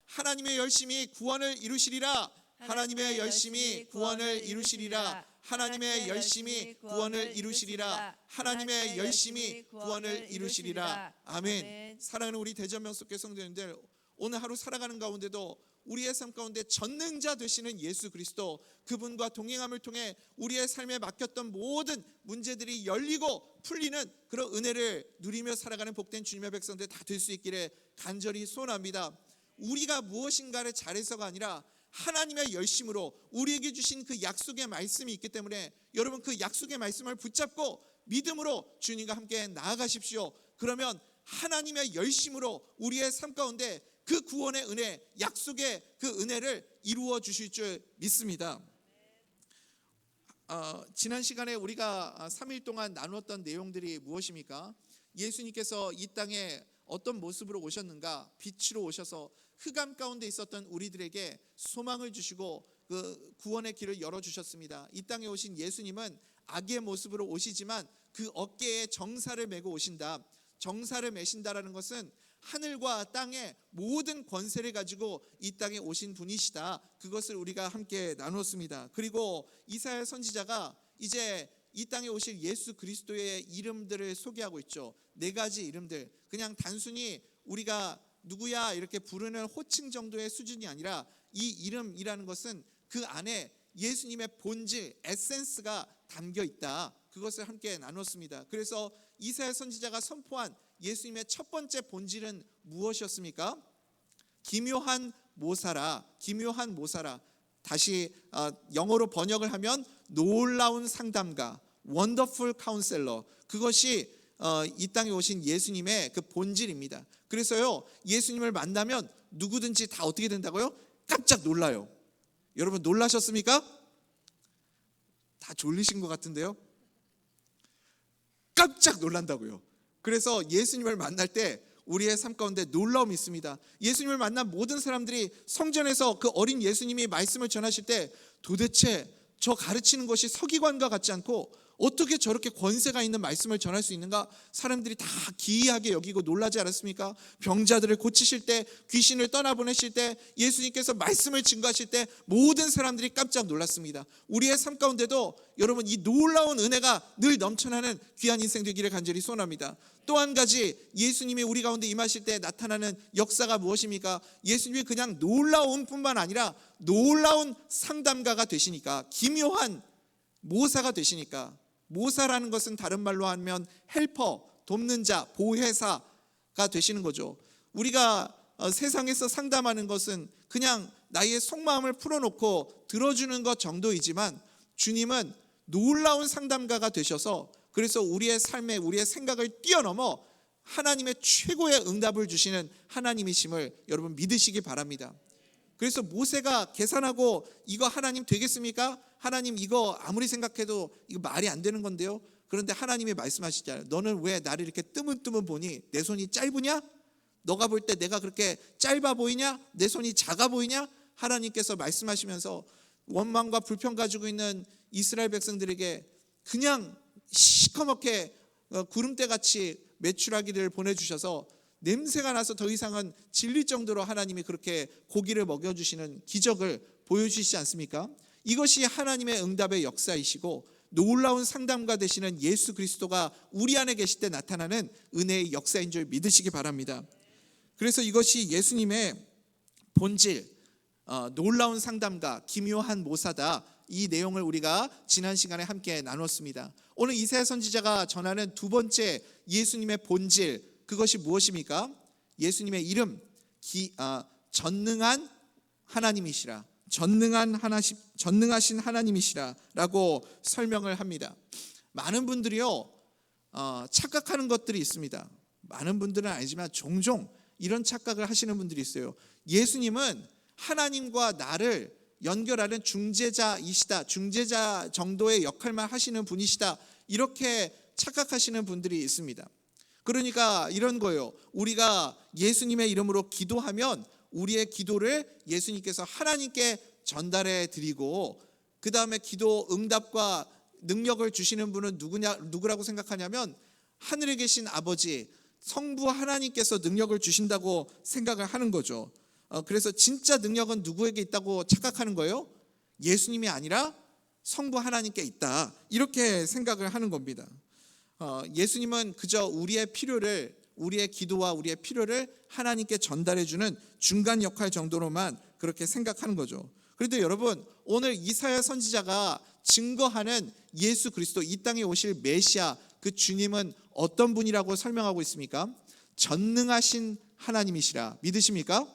하나님의 열심히 구원을 이루시리라. 하나님의 열심히 구원을 이루시리라. 하나님의 열심히 구원을 이루시리라. 하나님의 열심히 구원을 이루시리라. 아멘. 사랑하는 우리 대전명석교회 성도님들, 오늘 하루 살아가는 가운데도 우리의 삶 가운데 전능자 되시는 예수 그리스도, 그분과 동행함을 통해 우리의 삶에 맡겼던 모든 문제들이 열리고 풀리는 그런 은혜를 누리며 살아가는 복된 주님의 백성들 다 될 수 있기를 간절히 소원합니다. 우리가 무엇인가를 잘해서가 아니라 하나님의 열심으로 우리에게 주신 그 약속의 말씀이 있기 때문에 여러분, 그 약속의 말씀을 붙잡고 믿음으로 주님과 함께 나아가십시오. 그러면 하나님의 열심으로 우리의 삶 가운데 그 구원의 은혜, 약속의 그 은혜를 이루어 주실 줄 믿습니다. 지난 시간에 우리가 3일 동안 나누었던 내용들이 무엇입니까? 예수님께서 이 땅에 어떤 모습으로 오셨는가? 빛으로 오셔서 흑암 가운데 있었던 우리들에게 소망을 주시고 그 구원의 길을 열어주셨습니다. 이 땅에 오신 예수님은 악의 모습으로 오시지만 그 어깨에 정사를 메고 오신다. 정사를 메신다라는 것은 하늘과 땅의 모든 권세를 가지고 이 땅에 오신 분이시다. 그것을 우리가 함께 나누었습니다. 그리고 이사야 선지자가 이제 이 땅에 오실 예수 그리스도의 이름들을 소개하고 있죠. 4가지 이름들. 그냥 단순히 우리가 누구야 이렇게 부르는 호칭 정도의 수준이 아니라 이 이름이라는 것은 그 안에 예수님의 본질, 에센스가 담겨 있다. 그것을 함께 나눴습니다. 그래서 이사야 선지자가 선포한 예수님의 첫 번째 본질은 무엇이었습니까? 기묘한 모사라. 기묘한 모사라. 다시 영어로 번역을 하면 놀라운 상담가, 원더풀 카운셀러. 그것이 이 땅에 오신 예수님의 그 본질입니다. 그래서요, 예수님을 만나면 누구든지 다 어떻게 된다고요? 깜짝 놀라요. 여러분 놀라셨습니까? 다 졸리신 것 같은데요. 깜짝 놀란다고요. 그래서 예수님을 만날 때 우리의 삶 가운데 놀라움이 있습니다. 예수님을 만난 모든 사람들이 성전에서 그 어린 예수님이 말씀을 전하실 때 도대체 저 가르치는 것이 서기관과 같지 않고 어떻게 저렇게 권세가 있는 말씀을 전할 수 있는가? 사람들이 다 기이하게 여기고 놀라지 않았습니까? 병자들을 고치실 때, 귀신을 떠나보내실 때, 예수님께서 말씀을 증거하실 때 모든 사람들이 깜짝 놀랐습니다. 우리의 삶 가운데도 여러분 이 놀라운 은혜가 늘 넘쳐나는 귀한 인생 되기를 간절히 소원합니다. 또 한 가지, 예수님이 우리 가운데 임하실 때 나타나는 역사가 무엇입니까? 예수님이 그냥 놀라운 뿐만 아니라 놀라운 상담가가 되시니까, 기묘한 모사가 되시니까. 모사라는 것은 다른 말로 하면 헬퍼, 돕는 자, 보혜사가 되시는 거죠. 우리가 세상에서 상담하는 것은 그냥 나의 속마음을 풀어놓고 들어주는 것 정도이지만 주님은 놀라운 상담가가 되셔서 그래서 우리의 삶에 우리의 생각을 뛰어넘어 하나님의 최고의 응답을 주시는 하나님이심을 여러분 믿으시기 바랍니다. 그래서 모세가 계산하고 이거 하나님 되겠습니까? 하나님 이거 아무리 생각해도 이거 말이 안 되는 건데요. 그런데 하나님이 말씀하시잖아요. 너는 왜 나를 이렇게 뜨문뜨문 보니? 내 손이 짧으냐? 너가 볼 때 내가 그렇게 짧아 보이냐? 내 손이 작아 보이냐? 하나님께서 말씀하시면서 원망과 불평 가지고 있는 이스라엘 백성들에게 그냥 시커멓게 구름대같이 메추라기를 보내주셔서 냄새가 나서 더 이상은 질릴 정도로 하나님이 그렇게 고기를 먹여주시는 기적을 보여주시지 않습니까? 이것이 하나님의 응답의 역사이시고 놀라운 상담가 되시는 예수 그리스도가 우리 안에 계실 때 나타나는 은혜의 역사인 줄 믿으시기 바랍니다. 그래서 이것이 예수님의 본질, 놀라운 상담가, 기묘한 모사다. 이 내용을 우리가 지난 시간에 함께 나눴습니다. 오늘 이사야 선지자가 전하는 두 번째 예수님의 본질, 그것이 무엇입니까? 예수님의 이름, 전능한 하나님이시라, 전능하신 하나님이시라라고 설명을 합니다. 많은 분들이요 착각하는 것들이 있습니다. 많은 분들은 아니지만 종종 이런 착각을 하시는 분들이 있어요. 예수님은 하나님과 나를 연결하는 중재자이시다, 중재자 정도의 역할만 하시는 분이시다, 이렇게 착각하시는 분들이 있습니다. 그러니까 이런 거예요. 우리가 예수님의 이름으로 기도하면 우리의 기도를 예수님께서 하나님께 전달해 드리고 그 다음에 기도 응답과 능력을 주시는 분은 누구라고 생각하냐면 하늘에 계신 아버지, 성부 하나님께서 능력을 주신다고 생각을 하는 거죠. 그래서 진짜 능력은 누구에게 있다고 착각하는 거예요? 예수님이 아니라 성부 하나님께 있다, 이렇게 생각을 하는 겁니다. 예수님은 그저 우리의 기도와 우리의 필요를 하나님께 전달해주는 중간 역할 정도로만 그렇게 생각하는 거죠. 그런데 여러분, 오늘 이사야 선지자가 증거하는 예수 그리스도, 이 땅에 오실 메시아, 그 주님은 어떤 분이라고 설명하고 있습니까? 전능하신 하나님이시라. 믿으십니까?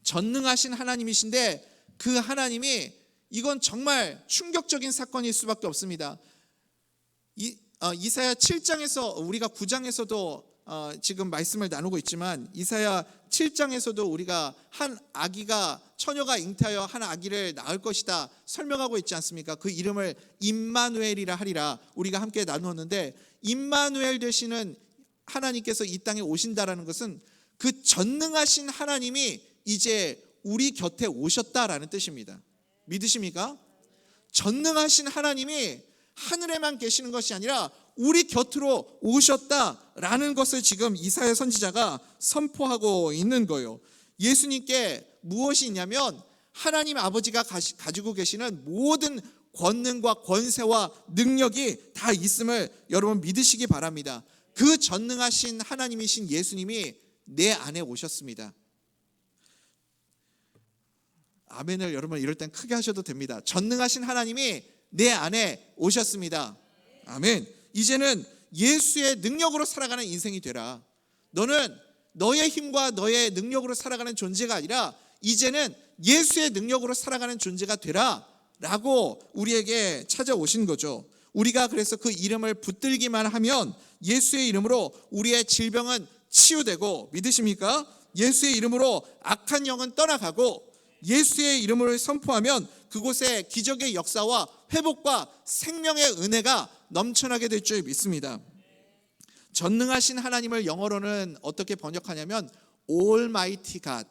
전능하신 하나님이신데, 그 하나님이, 이건 정말 충격적인 사건일 수밖에 없습니다. 이사야 7장에서, 우리가 9장에서도 지금 말씀을 나누고 있지만, 이사야 7장에서도 우리가 한 아기가, 처녀가 잉태하여 한 아기를 낳을 것이다 설명하고 있지 않습니까? 그 이름을 임마누엘이라 하리라 우리가 함께 나누었는데, 임마누엘 되시는 하나님께서 이 땅에 오신다라는 것은 그 전능하신 하나님이 이제 우리 곁에 오셨다라는 뜻입니다. 믿으십니까? 전능하신 하나님이 하늘에만 계시는 것이 아니라 우리 곁으로 오셨다라는 것을 지금 이사야 선지자가 선포하고 있는 거예요. 예수님께 무엇이 있냐면, 하나님 아버지가 가지고 계시는 모든 권능과 권세와 능력이 다 있음을 여러분 믿으시기 바랍니다. 그 전능하신 하나님이신 예수님이 내 안에 오셨습니다. 아멘을 여러분 이럴 땐 크게 하셔도 됩니다. 전능하신 하나님이 내 안에 오셨습니다. 아멘. 이제는 예수의 능력으로 살아가는 인생이 되라. 너는 너의 힘과 너의 능력으로 살아가는 존재가 아니라 이제는 예수의 능력으로 살아가는 존재가 되라 라고 우리에게 찾아오신 거죠. 우리가 그래서 그 이름을 붙들기만 하면 예수의 이름으로 우리의 질병은 치유되고, 믿으십니까? 예수의 이름으로 악한 영은 떠나가고, 예수의 이름을 선포하면 그곳에 기적의 역사와 회복과 생명의 은혜가 넘쳐나게 될 줄 믿습니다. 전능하신 하나님을 영어로는 어떻게 번역하냐면 Almighty God,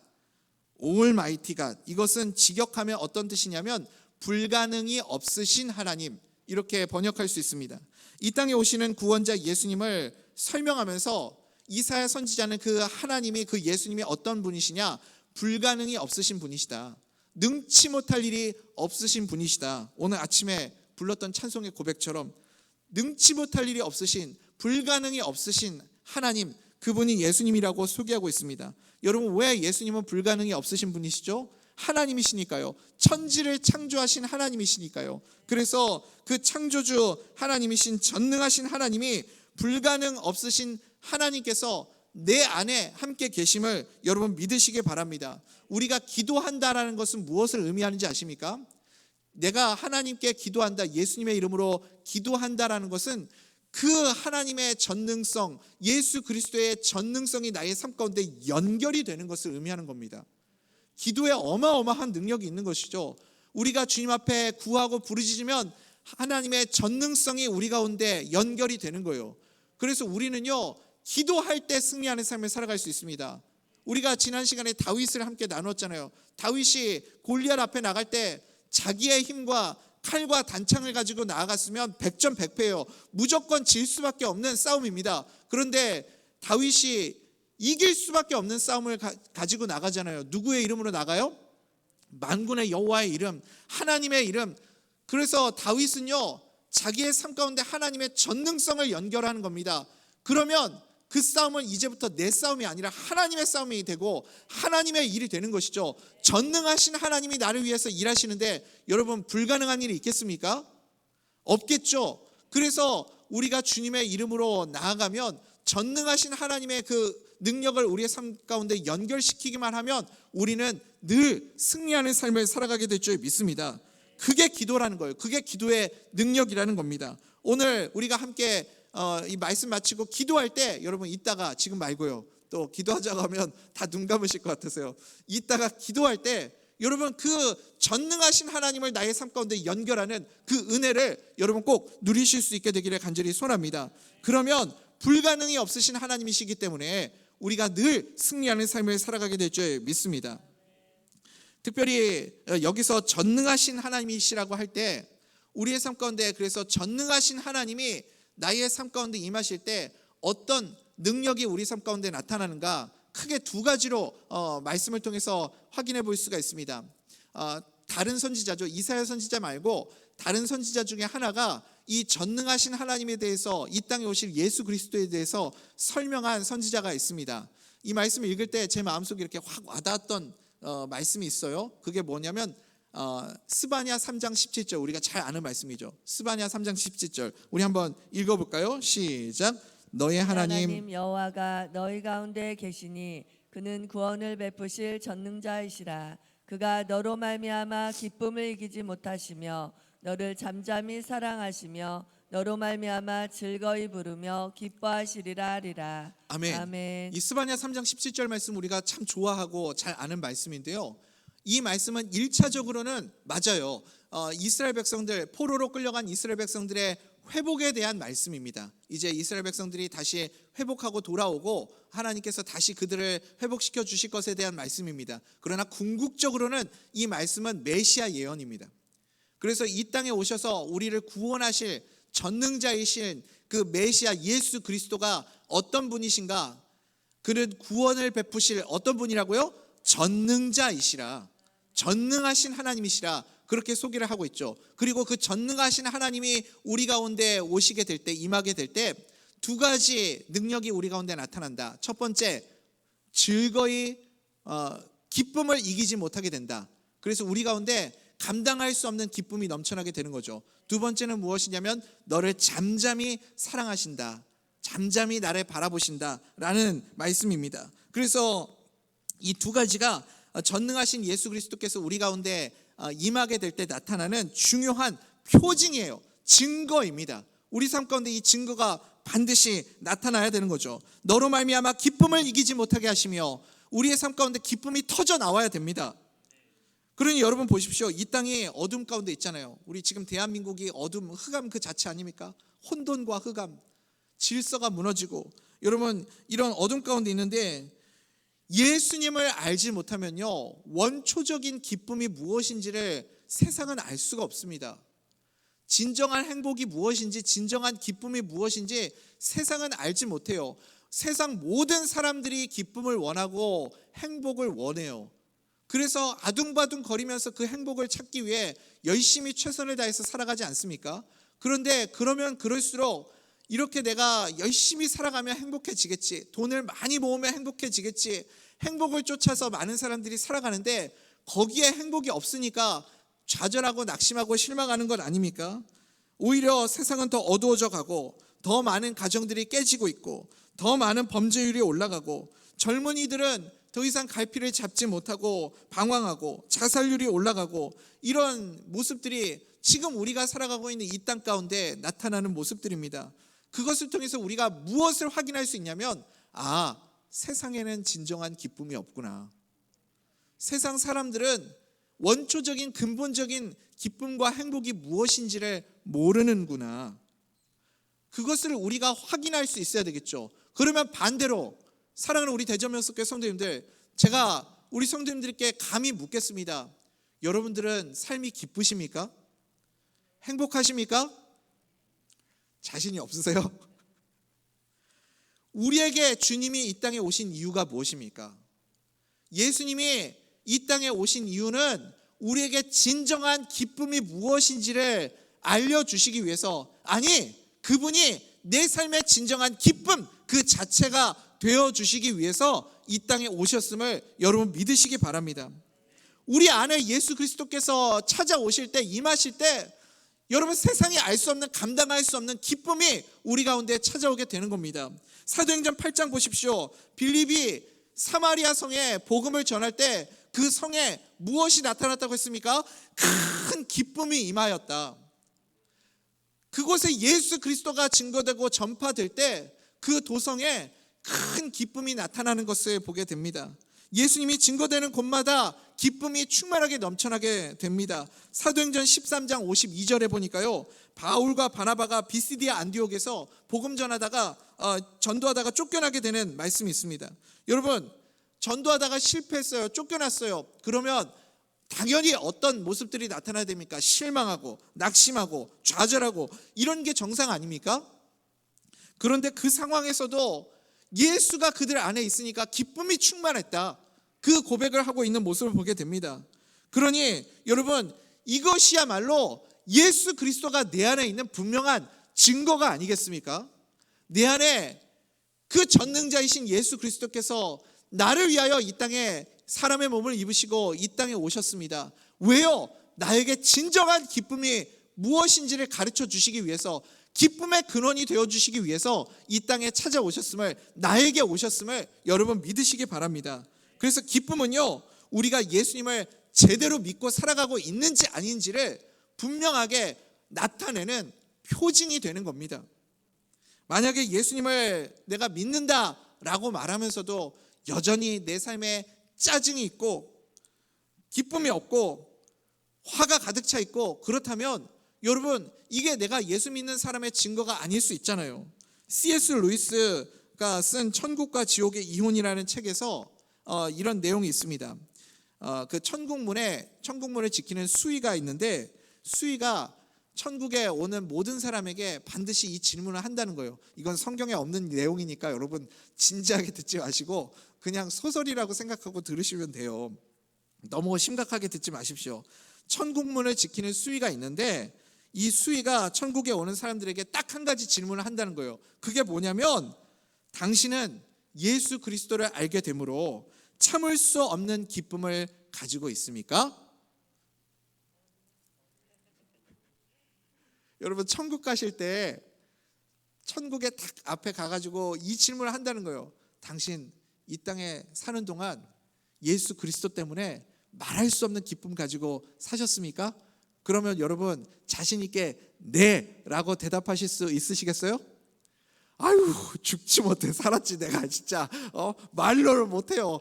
Almighty God. 이것은 직역하면 어떤 뜻이냐면 불가능이 없으신 하나님, 이렇게 번역할 수 있습니다. 이 땅에 오시는 구원자 예수님을 설명하면서 이사야 선지자는 그 하나님이, 그 예수님이 어떤 분이시냐? 불가능이 없으신 분이시다. 능치 못할 일이 없으신 분이시다. 오늘 아침에 불렀던 찬송의 고백처럼 능치 못할 일이 없으신, 불가능이 없으신 하나님, 그분이 예수님이라고 소개하고 있습니다. 여러분, 왜 예수님은 불가능이 없으신 분이시죠? 하나님이시니까요. 천지를 창조하신 하나님이시니까요. 그래서 그 창조주 하나님이신 전능하신 하나님이 불가능 없으신 하나님께서 내 안에 함께 계심을 여러분 믿으시기 바랍니다. 우리가 기도한다라는 것은 무엇을 의미하는지 아십니까? 내가 하나님께 기도한다, 예수님의 이름으로 기도한다라는 것은 그 하나님의 전능성, 예수 그리스도의 전능성이 나의 삶 가운데 연결이 되는 것을 의미하는 겁니다. 기도에 어마어마한 능력이 있는 것이죠. 우리가 주님 앞에 구하고 부르짖으면 하나님의 전능성이 우리 가운데 연결이 되는 거예요. 그래서 우리는요, 기도할 때 승리하는 삶을 살아갈 수 있습니다. 우리가 지난 시간에 다윗을 함께 나눴잖아요. 다윗이 골리앗 앞에 나갈 때 자기의 힘과 칼과 단창을 가지고 나아갔으면 백전백패예요. 무조건 질 수밖에 없는 싸움입니다. 그런데 다윗이 이길 수밖에 없는 싸움을 가지고 나가잖아요. 누구의 이름으로 나가요? 만군의 여호와의 이름, 하나님의 이름. 그래서 다윗은요, 자기의 삶 가운데 하나님의 전능성을 연결하는 겁니다. 그러면 그 싸움은 이제부터 내 싸움이 아니라 하나님의 싸움이 되고 하나님의 일이 되는 것이죠. 전능하신 하나님이 나를 위해서 일하시는데 여러분, 불가능한 일이 있겠습니까? 없겠죠. 그래서 우리가 주님의 이름으로 나아가면 전능하신 하나님의 그 능력을 우리의 삶 가운데 연결시키기만 하면 우리는 늘 승리하는 삶을 살아가게 될 줄 믿습니다. 그게 기도라는 거예요. 그게 기도의 능력이라는 겁니다. 오늘 우리가 함께 이 말씀 마치고 기도할 때, 여러분 이따가, 지금 말고요, 또 기도하자고 하면 다 눈 감으실 것 같아서요, 이따가 기도할 때 여러분 그 전능하신 하나님을 나의 삶 가운데 연결하는 그 은혜를 여러분 꼭 누리실 수 있게 되기를 간절히 소원합니다. 그러면 불가능이 없으신 하나님이시기 때문에 우리가 늘 승리하는 삶을 살아가게 될 줄 믿습니다. 특별히 여기서 전능하신 하나님이시라고 할 때 우리의 삶 가운데, 그래서 전능하신 하나님이 나의 삶 가운데 임하실 때 어떤 능력이 우리 삶 가운데 나타나는가, 크게 두 가지로 말씀을 통해서 확인해 볼 수가 있습니다. 다른 선지자죠. 이사야 선지자 말고 다른 선지자 중에 하나가 이 전능하신 하나님에 대해서, 이 땅에 오실 예수 그리스도에 대해서 설명한 선지자가 있습니다. 이 말씀을 읽을 때 제 마음속에 이렇게 확 와닿았던 말씀이 있어요. 그게 뭐냐면 스바냐 3장 17절, 우리가 잘 아는 말씀이죠. 스바냐 3장 17절 우리 한번 읽어볼까요? 시작. 너의 하나님 여호와가 너희 가운데 계시니 그는 구원을 베푸실 전능자이시라. 그가 너로 말미암아 기쁨을 이기지 못하시며 너를 잠잠히 사랑하시며 너로 말미암아 즐거이 부르며 기뻐하시리라 하리라. 아멘. 아멘. 이 스바냐 3장 17절 말씀 우리가 참 좋아하고 잘 아는 말씀인데요. 이 말씀은 1차적으로는 맞아요. 이스라엘 백성들, 포로로 끌려간 이스라엘 백성들의 회복에 대한 말씀입니다. 이제 이스라엘 백성들이 다시 회복하고 돌아오고 하나님께서 다시 그들을 회복시켜 주실 것에 대한 말씀입니다. 그러나 궁극적으로는 이 말씀은 메시아 예언입니다. 그래서 이 땅에 오셔서 우리를 구원하실 전능자이신 그 메시아 예수 그리스도가 어떤 분이신가? 그는 구원을 베푸실 어떤 분이라고요? 전능자이시라. 전능하신 하나님이시라. 그렇게 소개를 하고 있죠. 그리고 그 전능하신 하나님이 우리 가운데 오시게 될 때, 임하게 될 때 두 가지 능력이 우리 가운데 나타난다. 첫 번째, 즐거이 기쁨을 이기지 못하게 된다. 그래서 우리 가운데 감당할 수 없는 기쁨이 넘쳐나게 되는 거죠. 두 번째는 무엇이냐면 너를 잠잠히 사랑하신다. 잠잠히 나를 바라보신다라는 말씀입니다. 그래서 이 두 가지가 전능하신 예수 그리스도께서 우리 가운데 임하게 될 때 나타나는 중요한 표징이에요. 증거입니다. 우리 삶 가운데 이 증거가 반드시 나타나야 되는 거죠. 너로 말미암아 기쁨을 이기지 못하게 하시며 우리의 삶 가운데 기쁨이 터져 나와야 됩니다. 그러니 여러분 보십시오. 이 땅이 어둠 가운데 있잖아요. 우리 지금 대한민국이 어둠, 흑암 그 자체 아닙니까? 혼돈과 흑암, 질서가 무너지고, 여러분 이런 어둠 가운데 있는데 예수님을 알지 못하면요, 원초적인 기쁨이 무엇인지를 세상은 알 수가 없습니다. 진정한 행복이 무엇인지, 진정한 기쁨이 무엇인지 세상은 알지 못해요. 세상 모든 사람들이 기쁨을 원하고 행복을 원해요. 그래서 아둥바둥 거리면서 그 행복을 찾기 위해 열심히 최선을 다해서 살아가지 않습니까? 그런데 그러면 그럴수록 이렇게 내가 열심히 살아가면 행복해지겠지, 돈을 많이 모으면 행복해지겠지, 행복을 쫓아서 많은 사람들이 살아가는데 거기에 행복이 없으니까 좌절하고 낙심하고 실망하는 것 아닙니까? 오히려 세상은 더 어두워져 가고 더 많은 가정들이 깨지고 있고 더 많은 범죄율이 올라가고 젊은이들은 더 이상 갈피를 잡지 못하고 방황하고 자살률이 올라가고, 이런 모습들이 지금 우리가 살아가고 있는 이 땅 가운데 나타나는 모습들입니다. 그것을 통해서 우리가 무엇을 확인할 수 있냐면, 세상에는 진정한 기쁨이 없구나. 세상 사람들은 원초적인 근본적인 기쁨과 행복이 무엇인지를 모르는구나. 그것을 우리가 확인할 수 있어야 되겠죠. 그러면 반대로 사랑하는 우리 대전명석교 성도님들, 제가 우리 성도님들께 감히 묻겠습니다. 여러분들은 삶이 기쁘십니까? 행복하십니까? 자신이 없으세요? 우리에게 주님이 이 땅에 오신 이유가 무엇입니까? 예수님이 이 땅에 오신 이유는 우리에게 진정한 기쁨이 무엇인지를 알려주시기 위해서, 아니, 그분이 내 삶의 진정한 기쁨 그 자체가 되어주시기 위해서 이 땅에 오셨음을 여러분 믿으시기 바랍니다. 우리 안에 예수 그리스도께서 찾아오실 때, 임하실 때 여러분 세상이 알 수 없는, 감당할 수 없는 기쁨이 우리 가운데 찾아오게 되는 겁니다. 사도행전 8장 보십시오. 빌립이 사마리아 성에 복음을 전할 때 그 성에 무엇이 나타났다고 했습니까? 큰 기쁨이 임하였다. 그곳에 예수 그리스도가 증거되고 전파될 때 그 도성에 큰 기쁨이 나타나는 것을 보게 됩니다. 예수님이 증거되는 곳마다 기쁨이 충만하게 넘쳐나게 됩니다. 사도행전 13장 52절에 보니까요, 바울과 바나바가 비시디아 안디옥에서 복음 전도하다가 쫓겨나게 되는 말씀이 있습니다. 여러분, 전도하다가 실패했어요. 쫓겨났어요. 그러면 당연히 어떤 모습들이 나타나야 됩니까? 실망하고 낙심하고 좌절하고, 이런 게 정상 아닙니까? 그런데 그 상황에서도 예수가 그들 안에 있으니까 기쁨이 충만했다. 그 고백을 하고 있는 모습을 보게 됩니다. 그러니 여러분, 이것이야말로 예수 그리스도가 내 안에 있는 분명한 증거가 아니겠습니까? 내 안에 그 전능자이신 예수 그리스도께서 나를 위하여 이 땅에 사람의 몸을 입으시고 이 땅에 오셨습니다. 왜요? 나에게 진정한 기쁨이 무엇인지를 가르쳐 주시기 위해서, 기쁨의 근원이 되어 주시기 위해서 이 땅에 찾아오셨음을, 나에게 오셨음을 여러분 믿으시기 바랍니다. 그래서 기쁨은요, 우리가 예수님을 제대로 믿고 살아가고 있는지 아닌지를 분명하게 나타내는 표징이 되는 겁니다. 만약에 예수님을 내가 믿는다라고 말하면서도 여전히 내 삶에 짜증이 있고 기쁨이 없고 화가 가득 차 있고, 그렇다면 여러분, 이게 내가 예수 믿는 사람의 증거가 아닐 수 있잖아요. C.S. 루이스가 쓴 천국과 지옥의 이혼이라는 책에서 이런 내용이 있습니다. 그 천국문을 지키는 수의가 있는데, 수의가 천국에 오는 모든 사람에게 반드시 이 질문을 한다는 거예요. 이건 성경에 없는 내용이니까 여러분 진지하게 듣지 마시고 그냥 소설이라고 생각하고 들으시면 돼요. 너무 심각하게 듣지 마십시오. 천국문을 지키는 수의가 있는데, 이 수의가 천국에 오는 사람들에게 딱 한 가지 질문을 한다는 거예요. 그게 뭐냐면, 당신은 예수 그리스도를 알게 되므로 참을 수 없는 기쁨을 가지고 있습니까? 여러분, 천국 가실 때 천국에 딱 앞에 가가지고 이 질문을 한다는 거예요. 당신 이 땅에 사는 동안 예수 그리스도 때문에 말할 수 없는 기쁨 가지고 사셨습니까? 그러면 여러분 자신 있게 네 라고 대답하실 수 있으시겠어요? 아유, 죽지 못해 살았지 내가 진짜 말로를 못해요.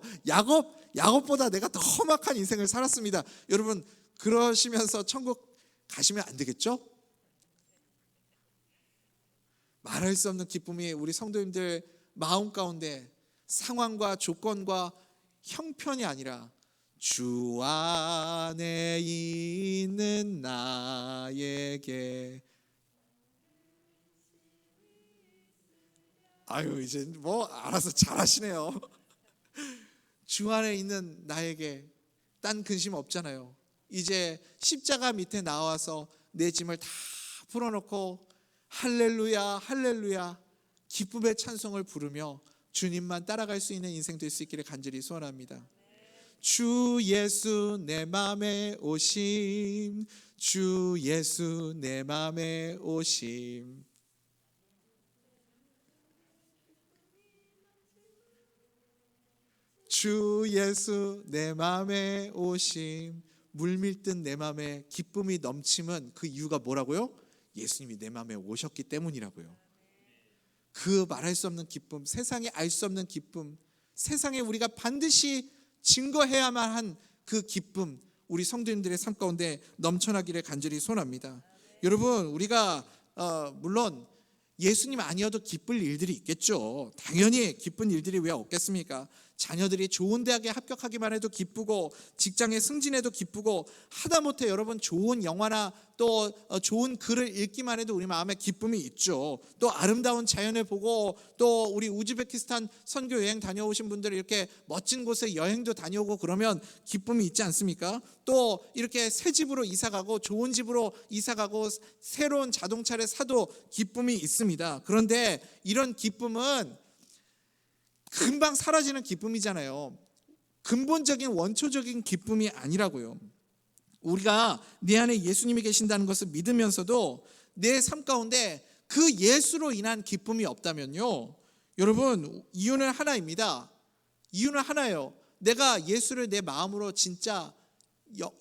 야곱보다 내가 더 험악한 인생을 살았습니다. 여러분, 그러시면서 천국 가시면 안 되겠죠? 말할 수 없는 기쁨이 우리 성도님들 마음 가운데 상황과 조건과 형편이 아니라 주 안에 있는 나에게, 아유 이제 뭐 알아서 잘하시네요. 주 안에 있는 나에게 딴 근심 없잖아요. 이제 십자가 밑에 나와서 내 짐을 다 풀어놓고 할렐루야 할렐루야 기쁨의 찬송을 부르며 주님만 따라갈 수 있는 인생 될 수 있기를 간절히 소원합니다. 주 예수 내 맘에 오심, 주 예수 내 맘에 오심. 주 예수 내 맘에 오심. 물밀듯 내 맘에 기쁨이 넘치면 그 이유가 뭐라고요? 예수님이 내 맘에 오셨기 때문이라고요. 그 말할 수 없는 기쁨, 세상에 알 수 없는 기쁨, 세상에 우리가 반드시 증거해야만 한 그 기쁨, 우리 성도님들의 삶 가운데 넘쳐나기를 간절히 소원합니다. 여러분, 우리가 물론 예수님 아니어도 기쁠 일들이 있겠죠. 당연히 기쁜 일들이 왜 없겠습니까? 자녀들이 좋은 대학에 합격하기만 해도 기쁘고, 직장에 승진해도 기쁘고, 하다못해 여러분 좋은 영화나 또 좋은 글을 읽기만 해도 우리 마음에 기쁨이 있죠. 또 아름다운 자연을 보고, 또 우리 우즈베키스탄 선교 여행 다녀오신 분들 이렇게 멋진 곳에 여행도 다녀오고 그러면 기쁨이 있지 않습니까? 또 이렇게 새 집으로 이사가고 좋은 집으로 이사가고 새로운 자동차를 사도 기쁨이 있습니다. 그런데 이런 기쁨은 금방 사라지는 기쁨이잖아요. 근본적인 원초적인 기쁨이 아니라고요. 우리가 내 안에 예수님이 계신다는 것을 믿으면서도 내 삶 가운데 그 예수로 인한 기쁨이 없다면요, 여러분 이유는 하나입니다. 이유는 하나예요. 내가 예수를 내 마음으로 진짜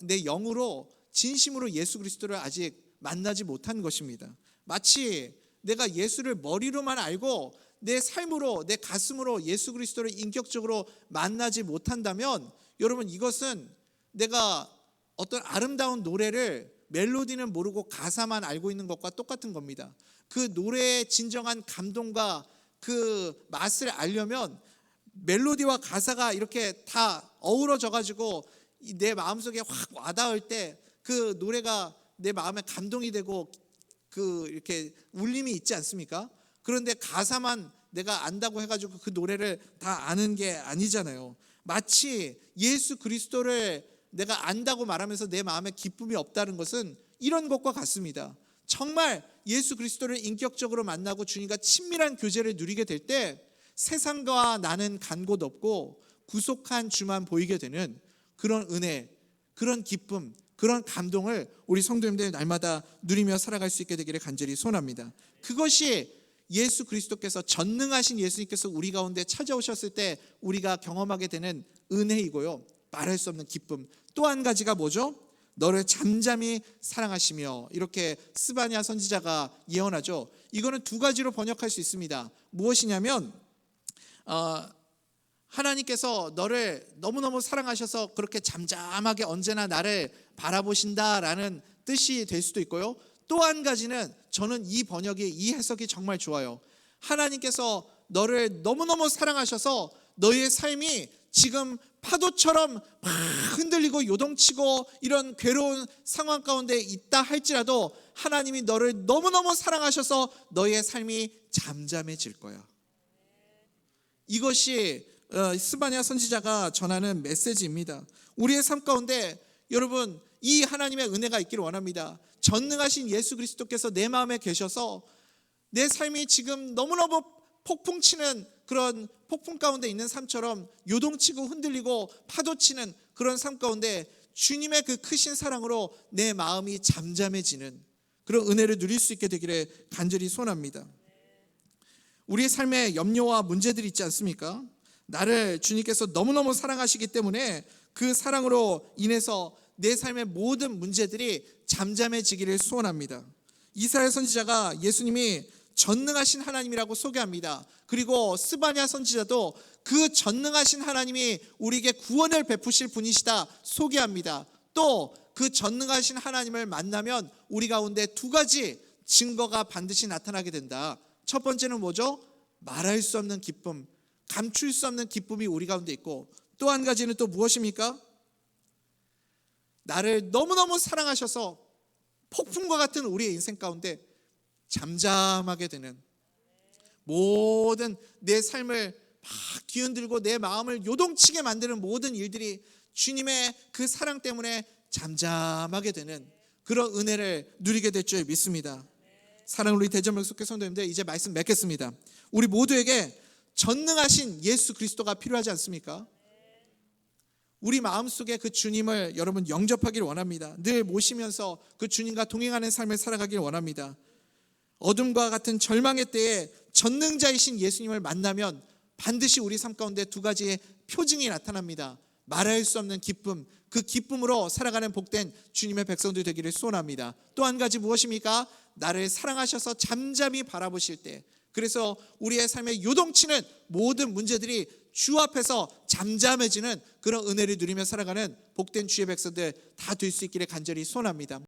내 영으로 진심으로 예수 그리스도를 아직 만나지 못한 것입니다. 마치 내가 예수를 머리로만 알고 내 삶으로, 내 가슴으로 예수 그리스도를 인격적으로 만나지 못한다면, 여러분 이것은 내가 어떤 아름다운 노래를 멜로디는 모르고 가사만 알고 있는 것과 똑같은 겁니다. 그 노래의 진정한 감동과 그 맛을 알려면 멜로디와 가사가 이렇게 다 어우러져 가지고 내 마음속에 확 와닿을 때 그 노래가 내 마음에 감동이 되고 그 이렇게 울림이 있지 않습니까? 그런데 가사만 내가 안다고 해가지고 그 노래를 다 아는 게 아니잖아요. 마치 예수 그리스도를 내가 안다고 말하면서 내 마음에 기쁨이 없다는 것은 이런 것과 같습니다. 정말 예수 그리스도를 인격적으로 만나고 주님과 친밀한 교제를 누리게 될 때 세상과 나는 간 곳 없고 구속한 주만 보이게 되는 그런 은혜, 그런 기쁨, 그런 감동을 우리 성도님들 날마다 누리며 살아갈 수 있게 되기를 간절히 소원합니다. 그것이 예수 그리스도께서, 전능하신 예수님께서 우리 가운데 찾아오셨을 때 우리가 경험하게 되는 은혜이고요, 말할 수 없는 기쁨. 또 한 가지가 뭐죠? 너를 잠잠히 사랑하시며, 이렇게 스바냐 선지자가 예언하죠. 이거는 두 가지로 번역할 수 있습니다. 무엇이냐면 하나님께서 너를 너무너무 사랑하셔서 그렇게 잠잠하게 언제나 나를 바라보신다라는 뜻이 될 수도 있고요. 또 한 가지는, 저는 이 번역이, 이 해석이 정말 좋아요. 하나님께서 너를 너무너무 사랑하셔서 너의 삶이 지금 파도처럼 막 흔들리고 요동치고 이런 괴로운 상황 가운데 있다 할지라도 하나님이 너를 너무너무 사랑하셔서 너의 삶이 잠잠해질 거야. 이것이 스바냐 선지자가 전하는 메시지입니다. 우리의 삶 가운데 여러분, 이 하나님의 은혜가 있기를 원합니다. 전능하신 예수 그리스도께서 내 마음에 계셔서 내 삶이 지금 너무너무 폭풍치는 그런 폭풍 가운데 있는 삶처럼 요동치고 흔들리고 파도치는 그런 삶 가운데 주님의 그 크신 사랑으로 내 마음이 잠잠해지는 그런 은혜를 누릴 수 있게 되기를 간절히 소원합니다. 우리의 삶에 염려와 문제들이 있지 않습니까? 나를 주님께서 너무너무 사랑하시기 때문에 그 사랑으로 인해서 내 삶의 모든 문제들이 잠잠해지기를 소원합니다. 이사야 선지자가 예수님이 전능하신 하나님이라고 소개합니다. 그리고 스바냐 선지자도 그 전능하신 하나님이 우리에게 구원을 베푸실 분이시다 소개합니다. 또 그 전능하신 하나님을 만나면 우리 가운데 두 가지 증거가 반드시 나타나게 된다. 첫 번째는 뭐죠? 말할 수 없는 기쁨, 감출 수 없는 기쁨이 우리 가운데 있고, 또 한 가지는 또 무엇입니까? 나를 너무너무 사랑하셔서 폭풍과 같은 우리의 인생 가운데 잠잠하게 되는, 모든 내 삶을 막 뒤흔들고 내 마음을 요동치게 만드는 모든 일들이 주님의 그 사랑 때문에 잠잠하게 되는 그런 은혜를 누리게 될 줄 믿습니다. 사랑으로 우리 대전명 속회 성도님들, 이제 말씀 맺겠습니다. 우리 모두에게 전능하신 예수 그리스도가 필요하지 않습니까? 우리 마음속에 그 주님을 여러분 영접하기를 원합니다. 늘 모시면서 그 주님과 동행하는 삶을 살아가기를 원합니다. 어둠과 같은 절망의 때에 전능자이신 예수님을 만나면 반드시 우리 삶 가운데 두 가지의 표징이 나타납니다. 말할 수 없는 기쁨, 그 기쁨으로 살아가는 복된 주님의 백성들 되기를 소원합니다. 또 한 가지 무엇입니까? 나를 사랑하셔서 잠잠히 바라보실 때, 그래서 우리의 삶에 요동치는 모든 문제들이 주 앞에서 잠잠해지는 그런 은혜를 누리며 살아가는 복된 주의 백성들 다 될 수 있기를 간절히 소원합니다.